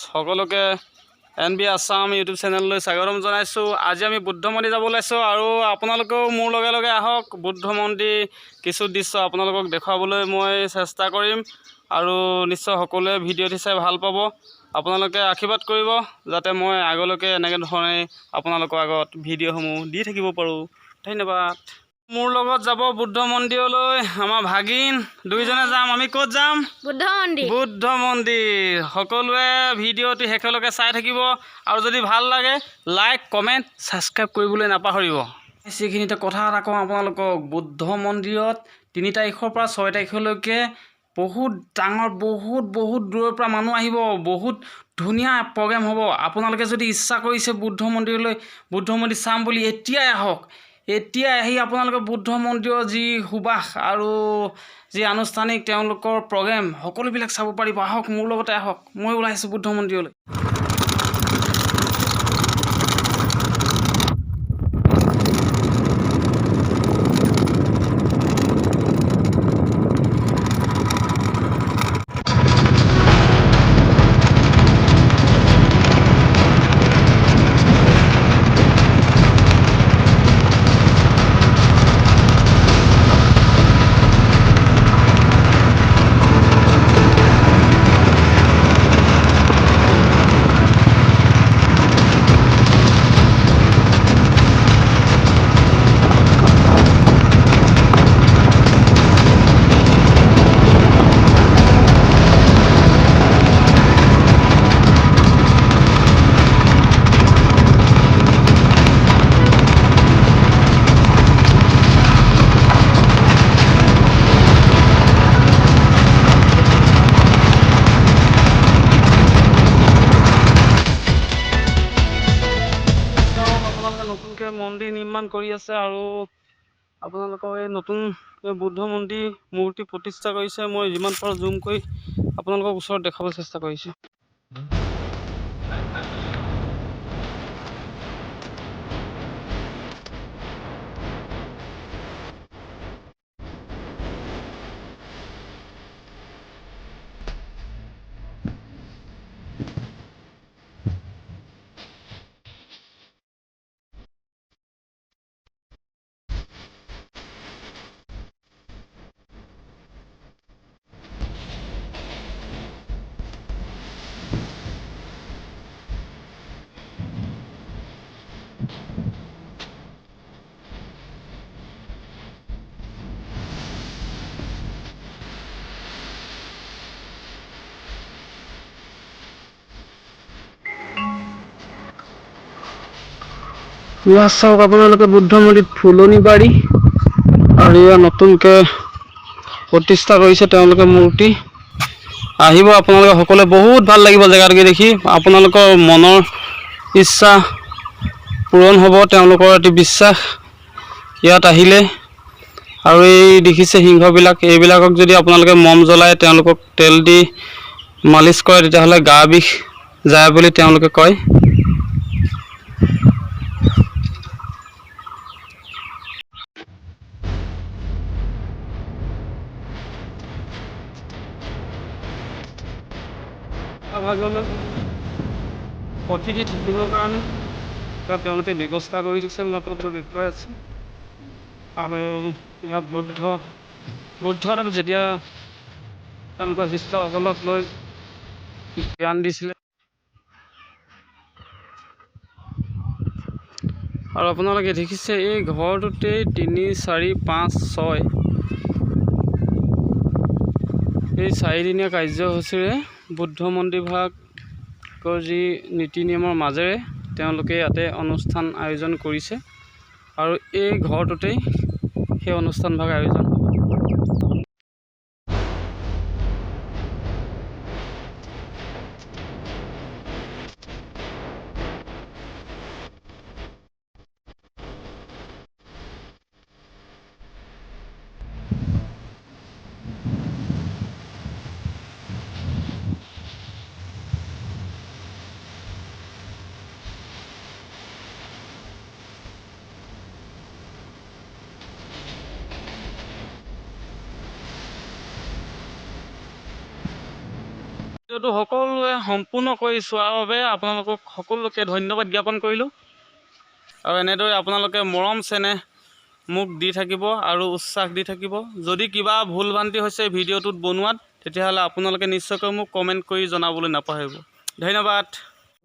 সকলোকে NB Assam YouTube চেনেললৈ স্বাগতম জনাইছোঁ। আজি আমি বুদ্ধ মন্দিৰ যাব ওলাইছোঁ আৰু আপোনালোকেও মোৰ লগে লগে আহক। বুদ্ধ মন্দিৰ কিছু দৃশ্য আপোনালোকক দেখুৱাবলৈ মই চেষ্টা কৰিম আৰু নিশ্চয় সকলোৱে ভিডিঅ'টি চাই ভাল পাব। আপোনালোকে আশীৰ্বাদ কৰিব যাতে মই আগলৈকে এনেকৈ ধৰণে আপোনালোকৰ আগত ভিডিঅ'সমূহ দি থাকিব পাৰোঁ। ধন্যবাদ। মোৰ লগত যাব বুদ্ধ মন্দিৰলৈ আমাৰ ভাগিন দুইজনে যাম। আমি ক'ত যাম? বুদ্ধ মন্দিৰ। সকলোৱে ভিডিঅ'টি শেষলৈকে চাই থাকিব আৰু যদি ভাল লাগে লাইক কমেণ্ট ছাবস্ক্ৰাইব কৰিবলৈ নাপাহৰিব। সেইখিনিতে কথা এটা কওঁ আপোনালোকক, বুদ্ধ মন্দিৰত 3 তাৰিখৰ পৰা 6 তাৰিখলৈকে বহুত ডাঙৰ বহুত দূৰৰ পৰা মানুহ আহিব। বহুত ধুনীয়া প্ৰগ্ৰেম হ'ব। আপোনালোকে যদি ইচ্ছা কৰিছে বুদ্ধ মন্দিৰলৈ বুদ্ধ মন্দিৰ চাম বুলি এতিয়াই আহক। এতিয়া আহি আপোনালোকে বুদ্ধ মন্দিৰৰ যি সুবাস আৰু যি আনুষ্ঠানিক তেওঁলোকৰ প্ৰগ্ৰেম সকলোবিলাক চাব পাৰিব। আহক, মোৰ লগতে আহক। মই ওলাইছোঁ বুদ্ধ মন্দিৰলৈ। নতুনকৈ মন্দিৰ নিৰ্মাণ কৰি আছে আৰু আপোনালোকৰ এই নতুন বুদ্ধ মন্দিৰ মূৰ্তি প্ৰতিষ্ঠা কৰিছে। মই যিমান পাৰোঁ জুম কৰি আপোনালোকক ওচৰত দেখাবলৈ চেষ্টা কৰিছোঁ। ইয়াত চাওক আপোনালোকে বুদ্ধ মন্দিৰ ফুলনি বাৰী আৰু ইয়াত নতুনকৈ প্ৰতিষ্ঠা কৰিছে তেওঁলোকে মূৰ্তি। আহিব আপোনালোকে সকলোৱে, বহুত ভাল লাগিব জেগাটোকে দেখি। আপোনালোকৰ মনৰ ইচ্ছা পূৰণ হ'ব, তেওঁলোকৰ এটি বিশ্বাস ইয়াত আহিলে। আৰু এই দেখিছে সিংহবিলাক, এইবিলাকক যদি আপোনালোকে মম জ্বলাই তেওঁলোকক তেল দি মালিচ কৰে তেতিয়াহ'লে গা বিষ যায় বুলি তেওঁলোকে কয়। প্ৰতিটি থাকিবৰ কাৰণে তেওঁলোকে ব্যৱস্থা কৰি দিছে, দেখুৱাই আছে। আৰু ইয়াত বুদ্ধ যেতিয়া তেওঁলোকৰ শিষ্যসকলক লৈ জ্ঞান দিছিলে। আৰু আপোনালোকে দেখিছে এই ঘৰটোতেই 3, 4, 5, 6 এই 4দিনীয়া কাৰ্যসূচীৰে বুদ্ধ মন্দিৰ ভাগৰ যি নীতি নিয়মৰ মাজেৰে তেওঁলোকে ইয়াতে অনুষ্ঠান আয়োজন কৰিছে আৰু এই ঘৰটোতেই সেই অনুষ্ঠান ভাগ আয়োজন হ'ব। ভিডিঅ'টো সকলোৱে সম্পূৰ্ণ কৰি চোৱাৰ বাবে আপোনালোকক সকলোকে ধন্যবাদ জ্ঞাপন কৰিলোঁ। আৰু এনেদৰে আপোনালোকে মৰম চেনেহ মোক দি থাকিব আৰু উৎসাহ দি থাকিব। যদি কিবা ভুল ভ্ৰান্তি হৈছে ভিডিঅ'টোত বনোৱাত, তেতিয়াহ'লে আপোনালোকে নিশ্চয়কৈ মোক কমেণ্ট কৰি জনাবলৈ নাপাহৰিব। ধন্যবাদ।